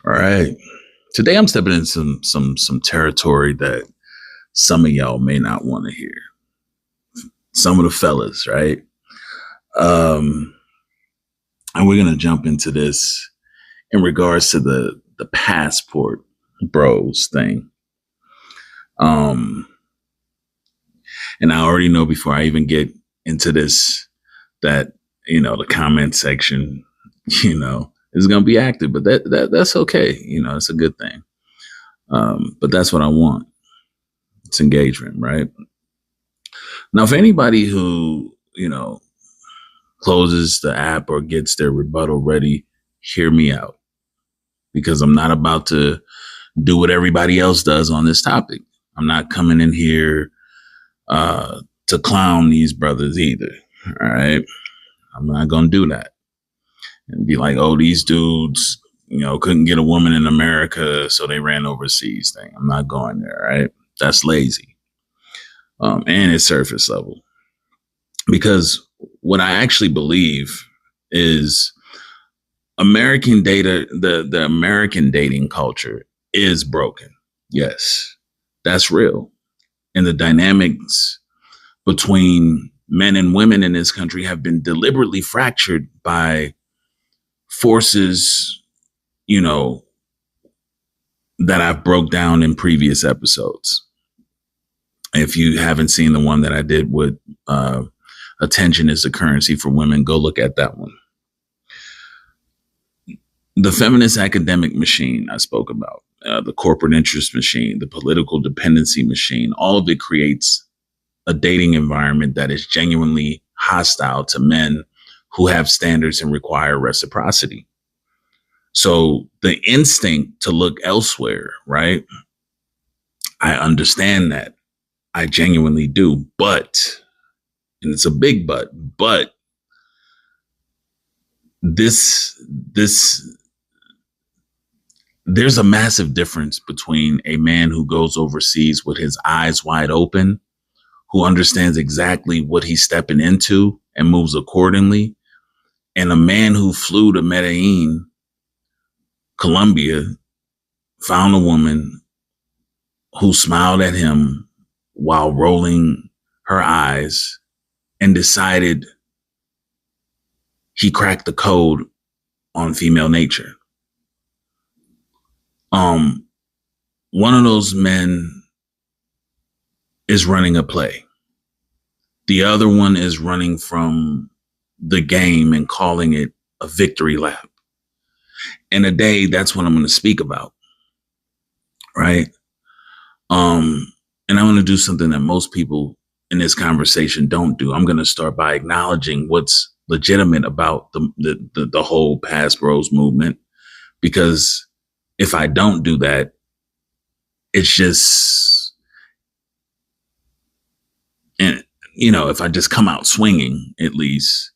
All right. Today I'm stepping in some territory that some of y'all may not want to hear. Some of the fellas, right? Um, and we're gonna jump into this in regards to the passport bros thing. Um, and I already know before I even get into this that the comment section, is gonna be active, but that's okay. It's a good thing. But that's what I want. It's engagement, right? Now, for anybody who, closes the app or gets their rebuttal ready, hear me out because I'm not about to do what everybody else does on this topic. I'm not coming in here to clown these brothers either. All right. I'm not going to do that and be like, oh, these dudes, couldn't get a woman in America, so they ran overseas thing. I'm not going there. Right. That's lazy. And it's surface level. Because what I actually believe is American data, the American dating culture is broken. Yes, that's real. And the dynamics between men and women in this country have been deliberately fractured by forces, that I've broke down in previous episodes. If you haven't seen the one that I did with attention is the currency for women, go look at that one. The feminist academic machine I spoke about, the corporate interest machine, the political dependency machine, all of it creates a dating environment that is genuinely hostile to men who have standards and require reciprocity. So the instinct to look elsewhere, right? I understand that. I genuinely do. But, and it's a big but there's a massive difference between a man who goes overseas with his eyes wide open, who understands exactly what he's stepping into and moves accordingly, and a man who flew to Medellin, Colombia, found a woman who smiled at him while rolling her eyes and decided he cracked the code on female nature. One of those men is running a play. The other one is running from the game and calling it a victory lap. And today, that's what I'm going to speak about. Right. And I'm going to do something that most people in this conversation don't do. I'm going to start by acknowledging what's legitimate about the whole Pass Bros movement, because if I don't do that, it's just, and if I just come out swinging, at least,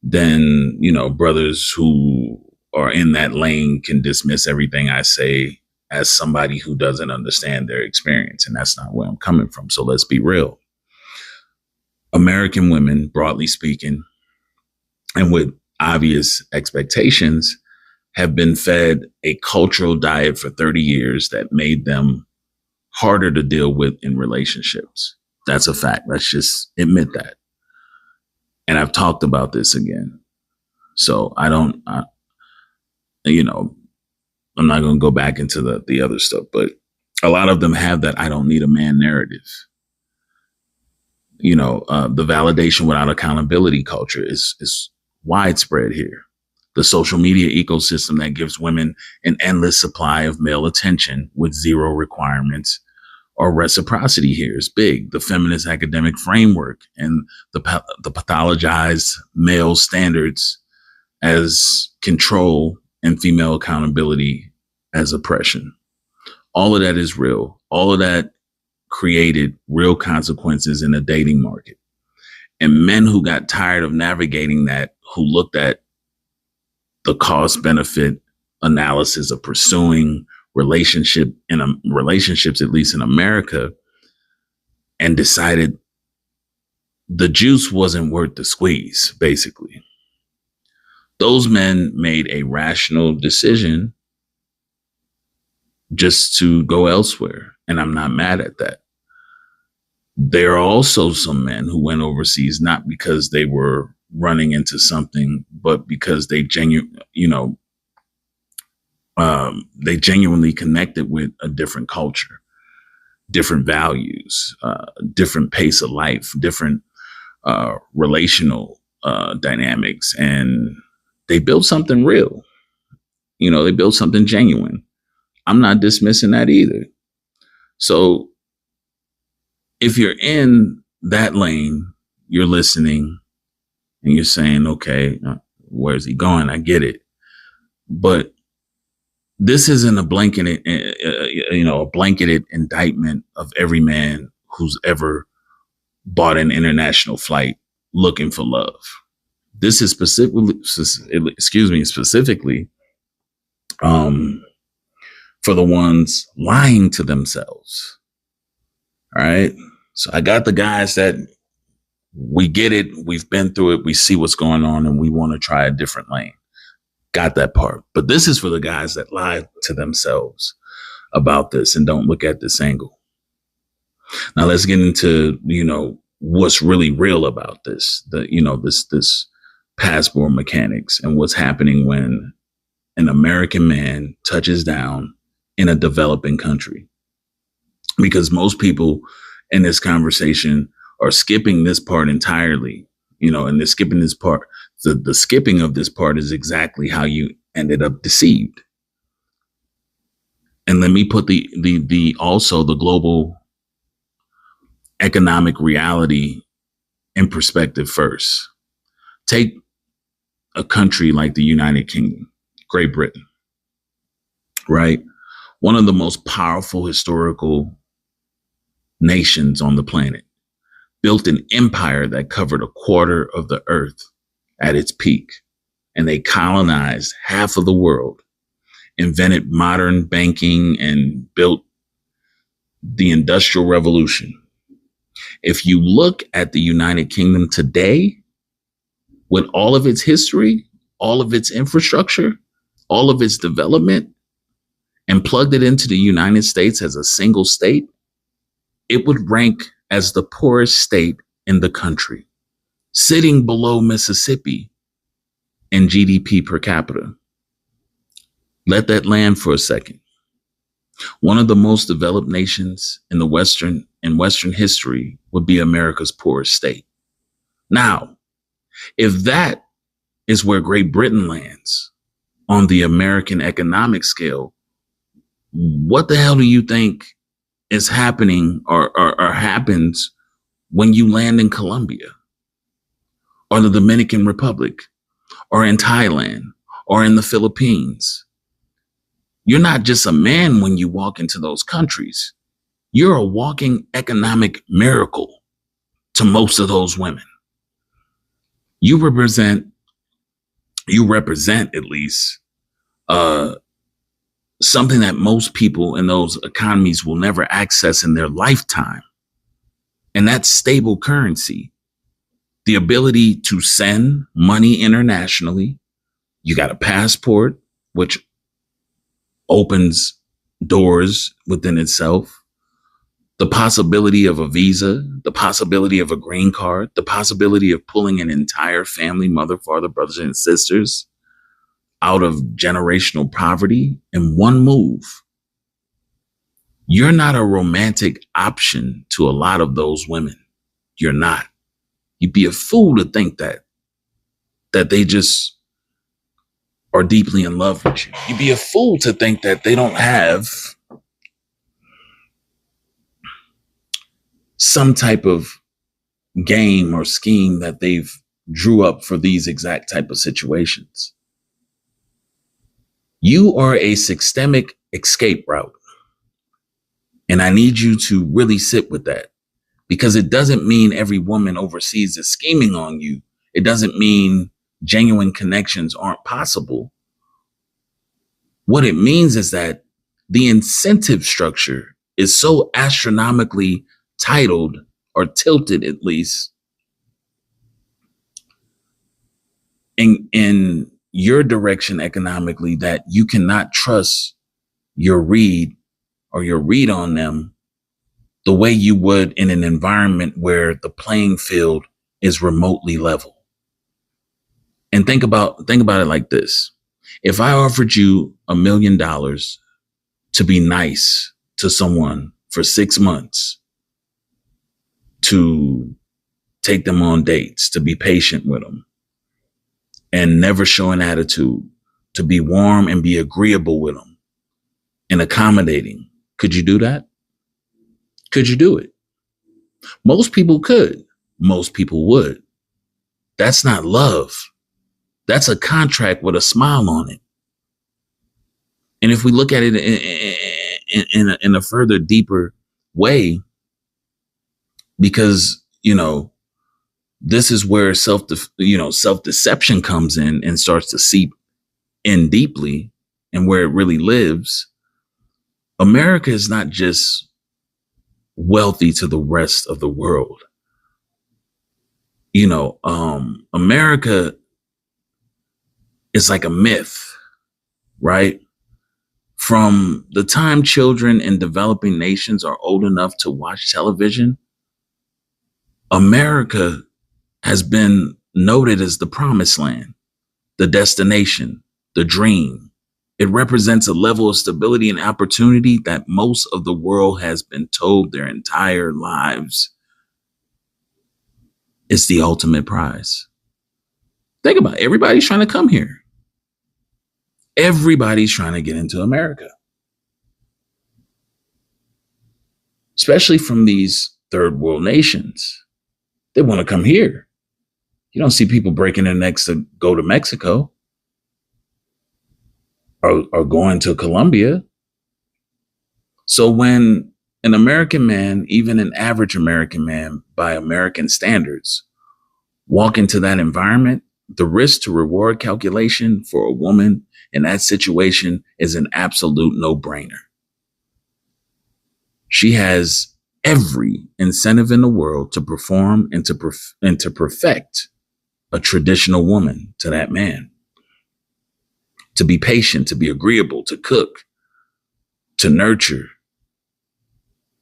then brothers who are in that lane can dismiss everything I say as somebody who doesn't understand their experience, and that's not where I'm coming from. So let's be real. American women, broadly speaking, and with obvious expectations, have been fed a cultural diet for 30 years that made them harder to deal with in relationships. That's a fact. Let's just admit that. And I've talked about this again. So I'm not going to go back into the other stuff, but a lot of them have that I don't need a man narrative. The validation without accountability culture is widespread here. The social media ecosystem that gives women an endless supply of male attention with zero requirements or reciprocity here is big. The feminist academic framework and the pathologized male standards as control and female accountability as oppression. All of that is real. All of that created real consequences in the dating market. And men who got tired of navigating that, who looked at the cost benefit analysis of pursuing relationships, at least in America, and decided the juice wasn't worth the squeeze, basically. Those men made a rational decision just to go elsewhere. And I'm not mad at that. There are also some men who went overseas, not because they were running into something, but because they genuinely connected with a different culture, different values, different pace of life, different relational dynamics, and they built something real. They built something genuine. I'm not dismissing that either. So if you're in that lane, you're listening and you're saying, okay, where's he going? I get it. But this isn't a blanketed indictment of every man who's ever bought an international flight looking for love. This is specifically for the ones lying to themselves. All right. So I got the guys that we get it. We've been through it. We see what's going on and we want to try a different lane. Got that part. But this is for the guys that lie to themselves about this and don't look at this angle. Now let's get into, what's really real about this, this passport mechanics and what's happening when an American man touches down in a developing country. Because most people in this conversation are skipping this part entirely, and they're skipping this part. The skipping of this part is exactly how you ended up deceived. And let me put the also the global economic reality in perspective first. Take a country like the United Kingdom, Great Britain, right? One of the most powerful historical nations on the planet, built an empire that covered a quarter of the earth at its peak, and they colonized half of the world, invented modern banking, and built the Industrial Revolution. If you look at the United Kingdom today, with all of its history, all of its infrastructure, all of its development, and plugged it into the United States as a single state, it would rank as the poorest state in the country, sitting below Mississippi in GDP per capita. Let that land for a second. One of the most developed nations in Western history would be America's poorest state. Now, if that is where Great Britain lands on the American economic scale, what the hell do you think is happening or happens when you land in Colombia or the Dominican Republic or in Thailand or in the Philippines? You're not just a man when you walk into those countries. You're a walking economic miracle to most of those women. You represent at least something that most people in those economies will never access in their lifetime. And that's stable currency. The ability to send money internationally. You got a passport, which opens doors within itself. The possibility of a visa, the possibility of a green card, the possibility of pulling an entire family, mother, father, brothers, and sisters out of generational poverty in one move. You're not a romantic option to a lot of those women. You're not. You'd be a fool to think that they just are deeply in love with you. You'd be a fool to think that they don't have some type of game or scheme that they've drew up for these exact type of situations. You are a systemic escape route. And I need you to really sit with that, because it doesn't mean every woman overseas is scheming on you. It doesn't mean genuine connections aren't possible. What it means is that the incentive structure is so astronomically titled or tilted, at least in your direction economically, that you cannot trust your read or your read on them the way you would in an environment where the playing field is remotely level. And think about it like this. If I offered you $1 million to be nice to someone for 6 months, to take them on dates, to be patient with them and never show an attitude, to be warm and be agreeable with them and accommodating, could you do that? Could you do it? Most people could. Most people would. That's not love. That's a contract with a smile on it. And if we look at it in a further deeper way, because, this is where self-deception comes in and starts to seep in deeply, and where it really lives. America is not just wealthy to the rest of the world. America is like a myth, right? From the time children in developing nations are old enough to watch television, America has been noted as the promised land, the destination, the dream. It represents a level of stability and opportunity that most of the world has been told their entire lives is the ultimate prize. Think about it. Everybody's trying to come here. Everybody's trying to get into America, especially from these third world nations. They want to come here. You don't see people breaking their necks to go to Mexico or going to Colombia. So when an American man, even an average American man by American standards, walk into that environment, the risk to reward calculation for a woman in that situation is an absolute no-brainer. She has every incentive in the world to perform and to perfect a traditional woman to that man. To be patient, to be agreeable, to cook, to nurture,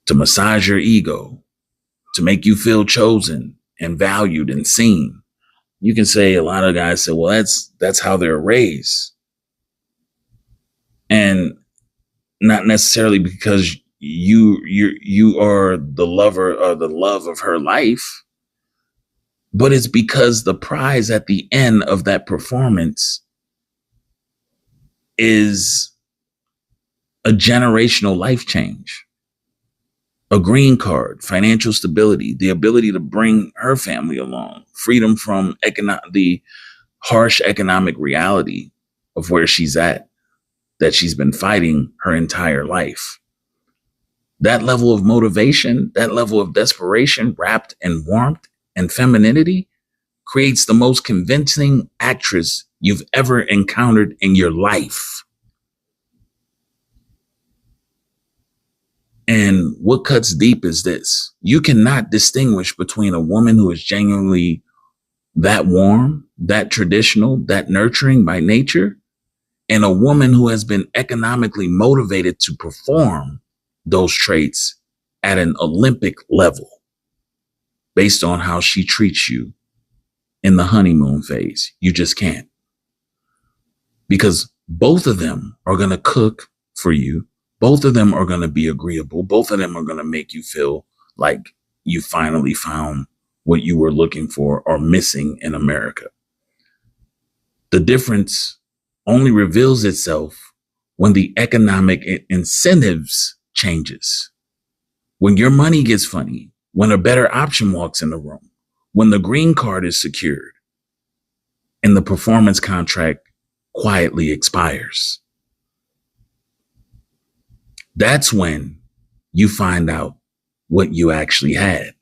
to massage your ego, to make you feel chosen and valued and seen. You can say, a lot of guys say, well, that's how they're raised. And not necessarily because you are the lover or the love of her life, but it's because the prize at the end of that performance is a generational life change, a green card, financial stability, the ability to bring her family along, freedom from the harsh economic reality of where she's at, that she's been fighting her entire life. That level of motivation, that level of desperation wrapped in warmth and femininity creates the most convincing actress you've ever encountered in your life. And what cuts deep is this. You cannot distinguish between a woman who is genuinely that warm, that traditional, that nurturing by nature, and a woman who has been economically motivated to perform those traits at an Olympic level based on how she treats you in the honeymoon phase. You just can't. Because both of them are going to cook for you. Both of them are going to be agreeable. Both of them are going to make you feel like you finally found what you were looking for or missing in America. The difference only reveals itself when the economic incentives changes, when your money gets funny, when a better option walks in the room, when the green card is secured and the performance contract quietly expires. That's when you find out what you actually had.